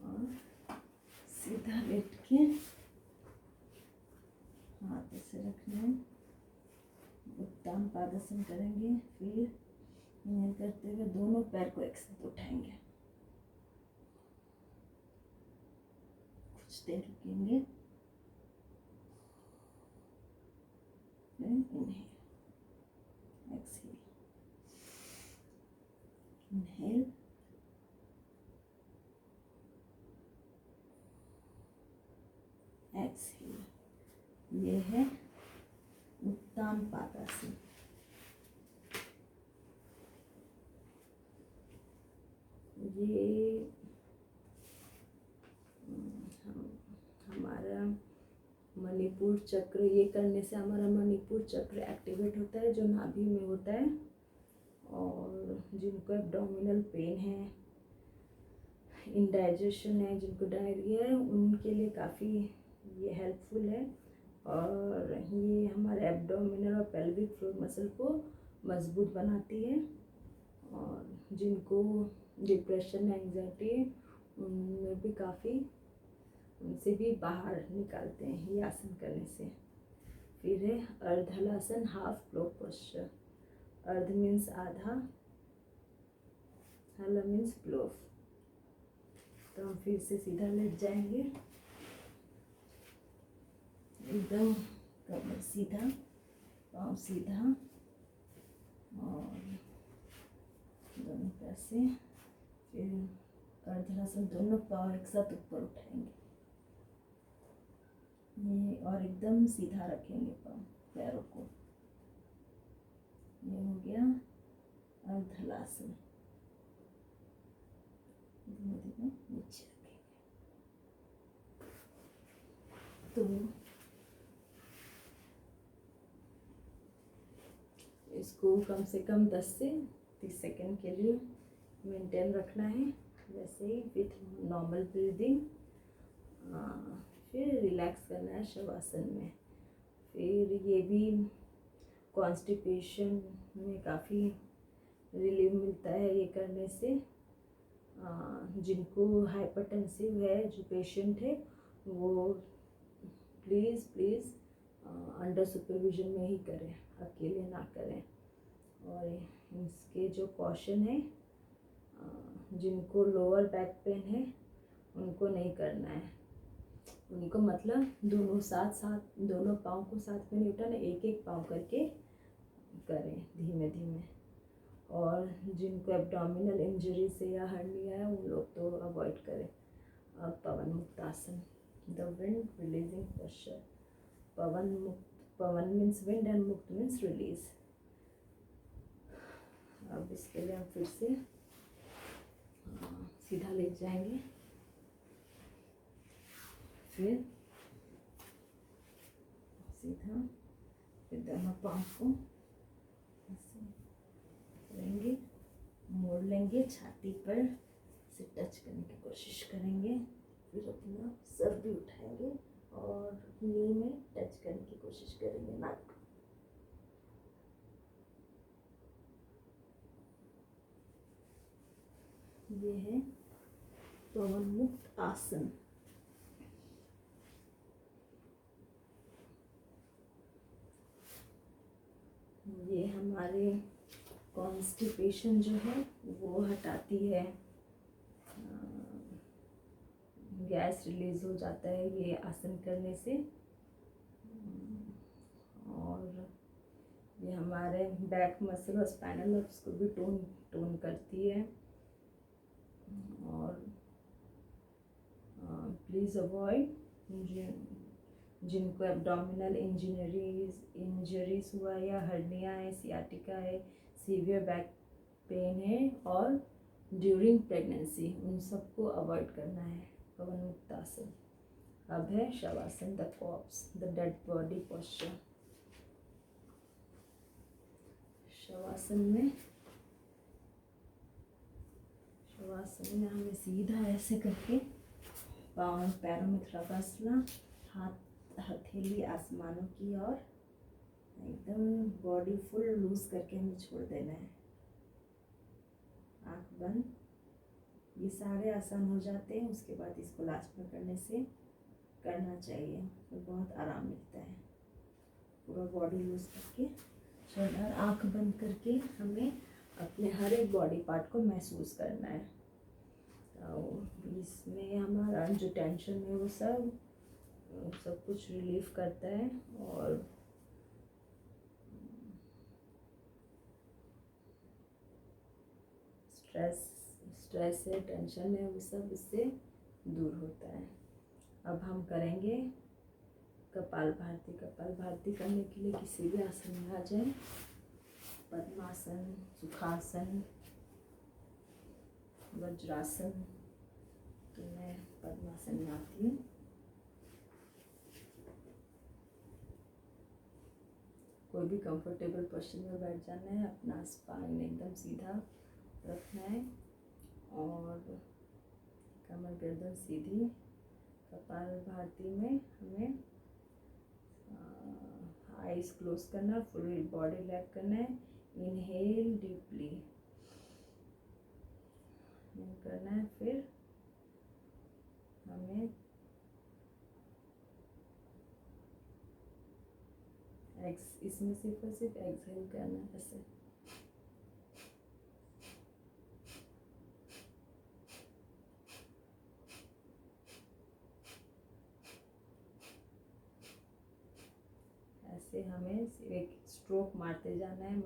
Speaker 1: और सीधा लेट के हाथ ऐसे रखना है, उत्तान पादासन करेंगे। फिर इन्हें करते हुए दोनों पैर को एक साथ उठाएंगे, कुछ देर रुकेंगे, इनहेल एक्सहेल, इनहेल एक्सहेल। ये है उत्तान पादासन। ये हमारा मणिपुर चक्र, ये करने से हमारा मणिपुर चक्र एक्टिवेट होता है जो नाभि में होता है। और जिनको एब्डोमिनल पेन है, इंडाइजेशन है, जिनको डायरिया है, उनके लिए काफ़ी ये हेल्पफुल है। और ये हमारे एब्डोमिनल और पेल्विक फ्लोर मसल को मजबूत बनाती है। और जिनको डिप्रेशन एंजाइटी है उनमें भी काफ़ी, उनसे भी बाहर निकालते हैं ये आसन करने से। फिर है अर्धलासन, हाफ प्लो पोस्चर। अर्ध मीन्स आधा, हला मीन्स प्लो। तो हम फिर से सीधा लेट जाएंगे, एकदम कमर सीधा, पाँव सीधा, और दोनों पैर से। फिर अर्धलासन, दोनों पाँव एक साथ ऊपर उठाएंगे ये, और एकदम सीधा रखेंगे पाँव पैरों को। ये हो गया अर्धलासन। धीरे धीरे नीचे रखेंगे। तो इसको कम से कम 10 से 30 सेकंड के लिए मेंटेन रखना है, वैसे ही विथ नॉर्मल ब्रीदिंग। फिर रिलैक्स करना है शवासन में। फिर ये भी कॉन्स्टिपेशन में काफ़ी रिलीफ मिलता है ये करने से। जिनको हाइपरटेंसिव है, जो पेशेंट है, वो प्लीज़ अंडर सुपरविजन में ही करें, अकेले ना करें। और इसके जो कॉशन है, जिनको लोअर बैक पेन है उनको नहीं करना है। उनको मतलब दोनों दोनों पाँव को साथ में नहीं उठाना, एक एक पाँव करके करें धीमे धीमे। और जिनको एब्डोमिनल इंजरी से या हर्निया है उन लोग तो अवॉइड करें। अब पवन मुक्त आसन, the wind releasing posture. Pawan means wind and मुक्त मीन्स रिलीज। अब इसके लिए हम फिर से सीधा लेट जाएंगे, फिर सीधा, फिर दोनों पाँव को ऐसे करेंगे, मोड़ लेंगे, छाती पर से टच करने की कोशिश करेंगे। फिर अपना सर भी उठाएंगे और नी में टच करने की कोशिश करेंगे नाक। ये है पवन मुक्त आसन। ये हमारे कॉन्स्टिपेशन जो है वो हटाती है, गैस रिलीज हो जाता है ये आसन करने से। और ये हमारे बैक मसल और स्पाइनल नर्व्स को भी टोन करती है। और प्लीज़ अवॉइड जिनको एब्डोमिनल इंजरीज हुआ या हर्निया है, सियाटिका है, सीवियर बैक पेन है और ड्यूरिंग प्रेगनेंसी, उन सबको अवॉइड करना है पवन मुक्त आसन। अब है shavasana, the corps, the dead body posture. Shavasana में हमें सीधा ऐसे करके पाँव पैरों में थोड़ा कसना, हाथ हथेली आसमानों की ओर, एकदम बॉडी फुल लूज करके हमें छोड़ देना है। आँख बंद। ये सारे आसान हो जाते हैं, उसके बाद इसको लास्ट में करना चाहिए तो बहुत आराम मिलता है। पूरा बॉडी लूज करके छोड़ना, आँख बंद करके हमें अपने हर एक बॉडी पार्ट को महसूस करना है। तो इसमें हमारा जो टेंशन है वो सब कुछ रिलीफ करता है। और स्ट्रेस है, टेंशन है, वो सब इससे दूर होता है। अब हम करेंगे कपालभाति। कपालभाति करने के लिए किसी भी आसन में आ जाए, पद्मासन, सुखासन, वज्रासन। तो मैं पद्मासन में आती हूँ। कोई भी कंफर्टेबल पोस्चर में बैठ जाना है, अपना स्पाइन एकदम सीधा रखना है और कमर गर्दन सीधी। कपालभाति में हमें आईज क्लोज करना, फुल बॉडी रिलैक्स करना है। इनहेल डीपली करना है, फिर हमें इसमें सिर्फ एक्सहेल करना है ऐसे। ऐसे हमें एक स्ट्रोक मारते जाना है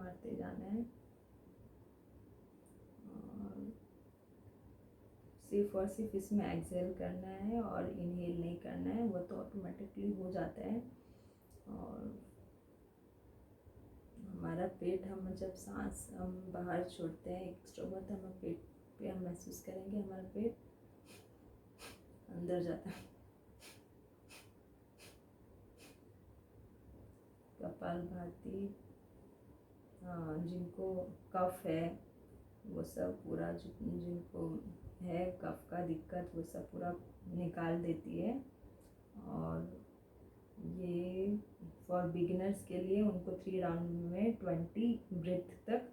Speaker 1: और सिर्फ इसमें एक्सहेल करना है और इनहेल नहीं करना है, वो तो ऑटोमेटिकली हो जाता है। और हमारा पेट, हम जब सांस हम बाहर छोड़ते हैं एक्सट्रोवर्ट, हम पेट पे हम महसूस करेंगे हमारा पेट अंदर जाता है। कपालभाति, जिनको कफ है वो सब पूरा, जिनको है कफ का दिक्कत वो सब पूरा निकाल देती है। और ये फॉर बिगिनर्स के लिए उनको 3 राउंड में 20 ब्रेथ तक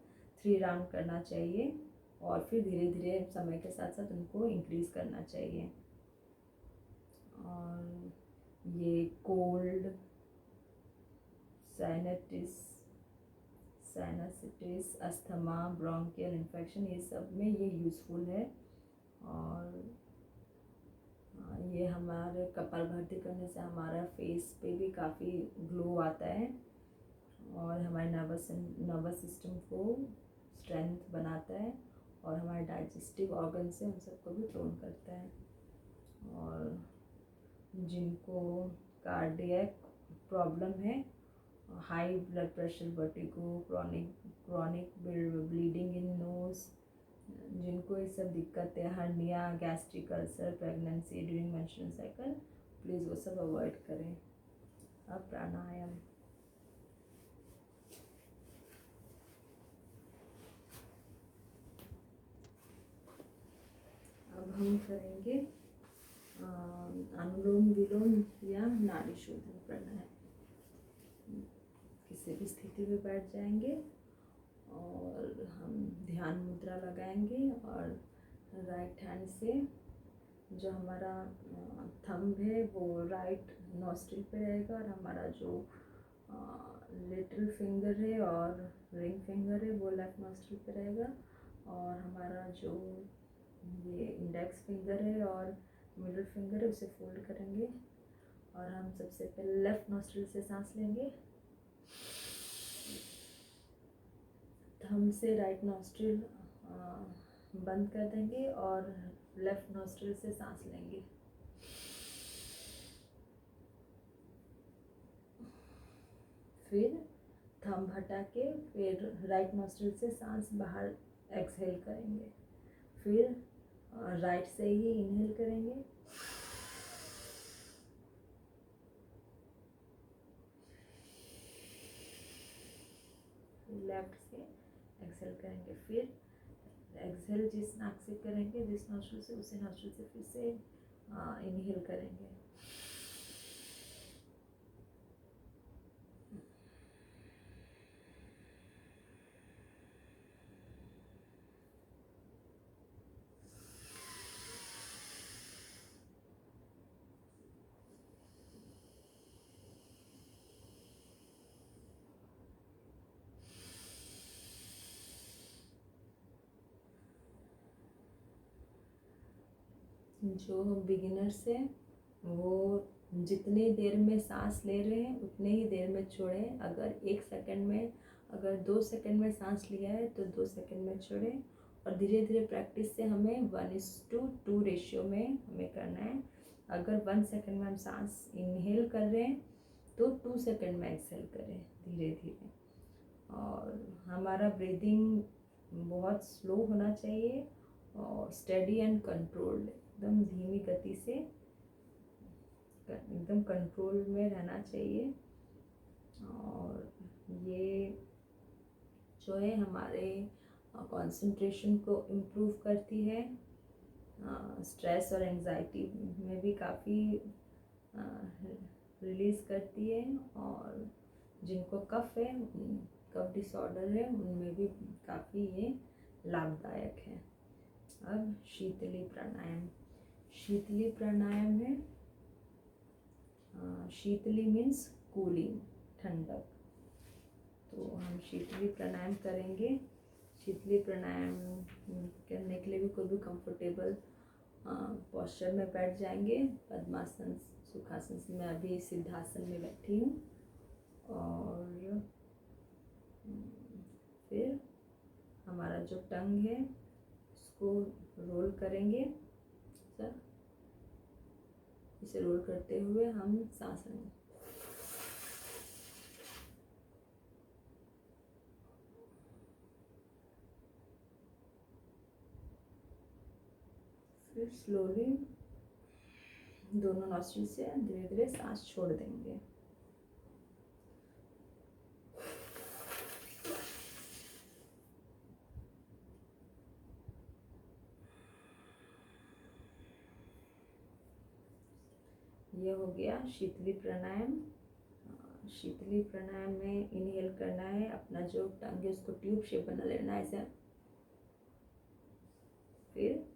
Speaker 1: 3 राउंड करना चाहिए और फिर धीरे धीरे समय के साथ साथ उनको इंक्रीज करना चाहिए। और ये cold, sinusitis, asthma, bronchial infection, ये सब में ये यूज़फुल है। और ये हमारे कपालभाति करने से हमारा फेस पे भी काफ़ी ग्लो आता है और हमारे नर्वस सिस्टम को स्ट्रेंथ बनाता है और हमारे डाइजेस्टिव ऑर्गन से उन सबको भी टोन करता है। और जिनको कार्डियक प्रॉब्लम है, high blood pressure, vertigo, chronic bleeding in knows, जिनको ये सब दिक्कत है, hernia, gastric ulcer, pregnancy, during menstrual cycle, please वो सब अवॉइड करें। अब प्राणायाम। अब हम करेंगे अनुलोम विलोम या नाड़ी शोधन प्राणायाम। किसी भी स्थिति में बैठ जाएंगे और हम ध्यान मुद्रा लगाएंगे और राइट हैंड से जो हमारा थंब है वो राइट नॉस्ट्रिल पे रहेगा और हमारा जो लिटिल फिंगर है और रिंग फिंगर है वो लेफ्ट नॉस्ट्रिल पे रहेगा। और हमारा जो ये इंडेक्स फिंगर है और मिडिल फिंगर है उसे फोल्ड करेंगे और हम सबसे पहले लेफ्ट नॉस्ट्रिल से सांस लेंगे। थंब से राइट नॉस्ट्रिल बंद कर देंगे और लेफ्ट नॉस्ट्रिल से सांस लेंगे। फिर थंब हटा के फिर राइट नॉस्ट्रिल से सांस बाहर एक्सहेल करेंगे। फिर राइट से ही इनहेल करेंगे। लेफ्ट से एक्सहेल करेंगे। फिर एक्सहेल जिस नाक से करेंगे, जिस नॉस्ट्रिल से, उसी नॉस्ट्रिल से फिर से इनहेल करेंगे। जो बिगिनर्स हैं वो जितनी देर में सांस ले रहे हैं उतने ही देर में छोड़ें। अगर 1 सेकंड में, अगर 2 सेकंड में सांस लिया है तो 2 सेकंड में छोड़ें। और धीरे धीरे प्रैक्टिस से हमें 1:2 रेशियो में हमें करना है। अगर 1 सेकंड में हम सांस इनहेल कर रहे हैं तो 2 सेकंड में एक्सहेल करें धीरे धीरे। और हमारा ब्रीदिंग बहुत स्लो होना चाहिए और स्टेडी एंड कंट्रोल्ड, एकदम धीमी गति से एकदम कंट्रोल में रहना चाहिए। और ये जो है हमारे कंसंट्रेशन को इम्प्रूव करती है, स्ट्रेस और एंजाइटी में भी काफ़ी रिलीज़ करती है। और जिनको कफ है, कफ डिसऑर्डर है, उनमें भी काफ़ी ये लाभदायक है। अब शीतली प्राणायाम। शीतली प्राणायाम में शीतली मीन्स कूलिंग, ठंडक। तो हम शीतली प्राणायाम करेंगे। शीतली प्राणायाम करने के लिए भी कोई भी कंफर्टेबल पोस्चर में बैठ जाएंगे। पद्मासन, सुखासन से, मैं अभी सिद्धासन में बैठी हूँ। और फिर हमारा जो टंग है उसको रोल करेंगे। सर इसे रोल करते हुए हम सांस लेंगे। फिर स्लोली दोनों नॉस्ट्रिल से धीरे धीरे सांस छोड़ देंगे। ये हो गया शीतली प्राणायाम। शीतली प्राणायाम में इनहेल करना है, अपना जो टंग है उसको ट्यूब शेप बना लेना है ऐसे। फिर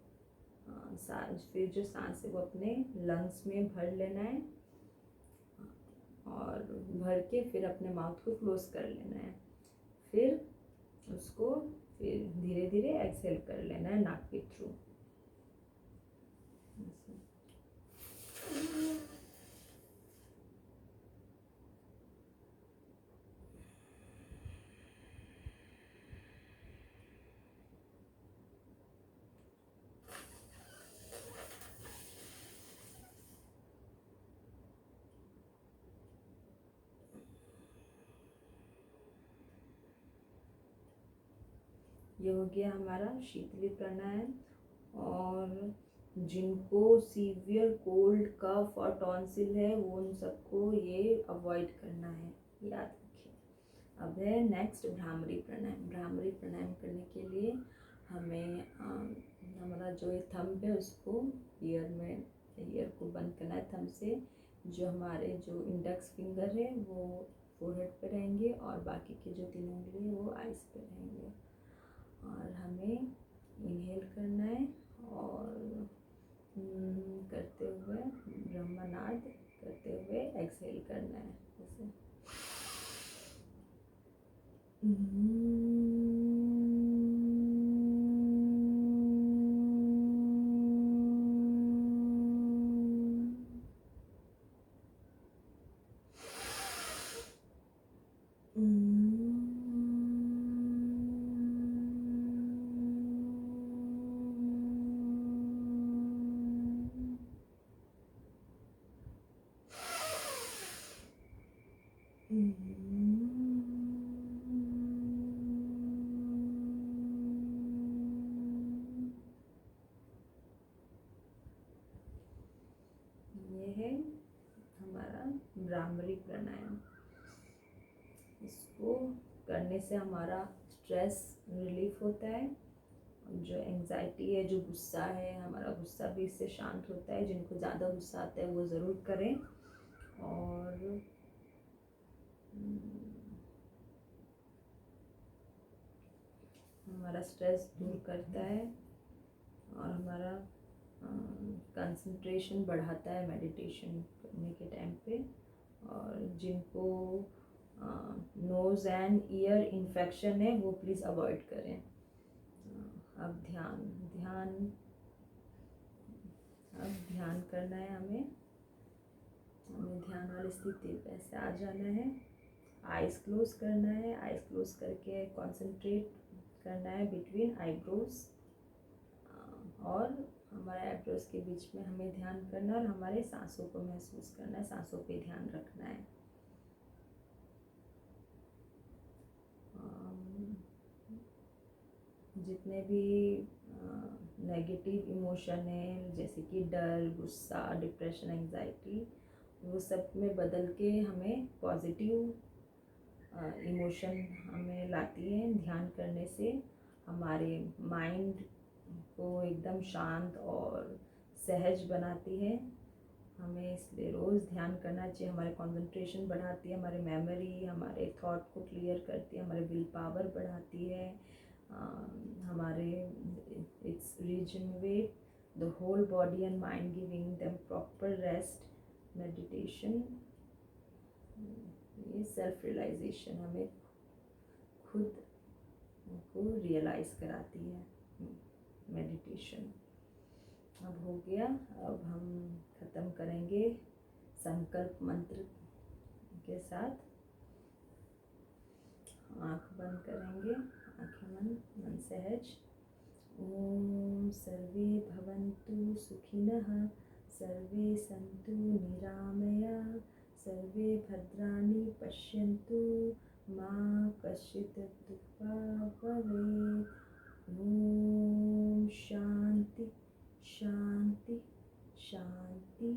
Speaker 1: जो सांस है वो अपने लंग्स में भर लेना है और भर के फिर अपने माउथ को क्लोज कर लेना है। फिर उसको फिर धीरे धीरे एक्सहेल कर लेना है नाक के थ्रू। ये हो गया हमारा शीतली प्राणायाम। और जिनको सीवियर कोल्ड, कफ और टॉन्सिल है वो उन सबको ये अवॉइड करना है, याद रखिए। अब है नेक्स्ट भ्रामरी प्राणायाम। भ्रामरी प्राणायाम करने के लिए हमें हमारा जो ये थंब है उसको ईयर को बंद करना है थंब से। जो हमारे जो इंडेक्स फिंगर है वो फोरहेड पे रहेंगे और बाकी के जो 3 उंगली है वो आइस पे रहेंगे। और हमें इनहेल करना है और करते हुए ब्रह्मनाद करते हुए एक्सहेल करना है जैसे ये है हमारा भ्रामरी प्राणायाम। इसको करने से हमारा स्ट्रेस रिलीफ होता है, जो एंजाइटी है, जो गुस्सा है, हमारा गुस्सा भी इससे शांत होता है। जिनको ज़्यादा गुस्सा आता है वो ज़रूर करें। और हमारा स्ट्रेस दूर करता है और हमारा कंसंट्रेशन बढ़ाता है मेडिटेशन करने के टाइम पे। और जिनको नोज़ एंड ईयर इन्फेक्शन है वो प्लीज़ अवॉइड करें। अब ध्यान करना है हमें ध्यान वाली स्थिति पे ऐसे आ जाना है। आइज़ क्लोज करना है। आइज़ क्लोज करके कंसंट्रेट करना है बिटवीन आईब्रोज, और हमारे आईब्रोज के बीच में हमें ध्यान करना है और हमारे सांसों को महसूस करना है, सांसों पे ध्यान रखना है। जितने भी नेगेटिव इमोशन है जैसे कि डर, गुस्सा, डिप्रेशन, एंजाइटी, वो सब में बदल के हमें पॉजिटिव इमोशन हमें लाती है। ध्यान करने से हमारे माइंड को एकदम शांत और सहज बनाती है। हमें इसलिए रोज़ ध्यान करना चाहिए। हमारे कंसंट्रेशन बढ़ाती है, हमारे मेमोरी, हमारे थॉट को क्लियर करती है, हमारे विल पावर बढ़ाती है, हमारे it's regenerate the whole body and mind, giving them proper rest, meditation. ये सेल्फ रियलाइजेशन हमें खुद को रियलाइज़ कराती है मेडिटेशन। अब हो गया। अब हम ख़त्म करेंगे संकल्प मंत्र के साथ। आँख बंद करेंगे, आँखें मन सहज। ओम सर्वे भवन्तु सुखिनः, सर्वे सन्तु निरामयाः, सर्वे भद्राणि पश्यन्तु, मा कश्चित् दुःखभाग् भवेत्। ओम शांति शांति शांति।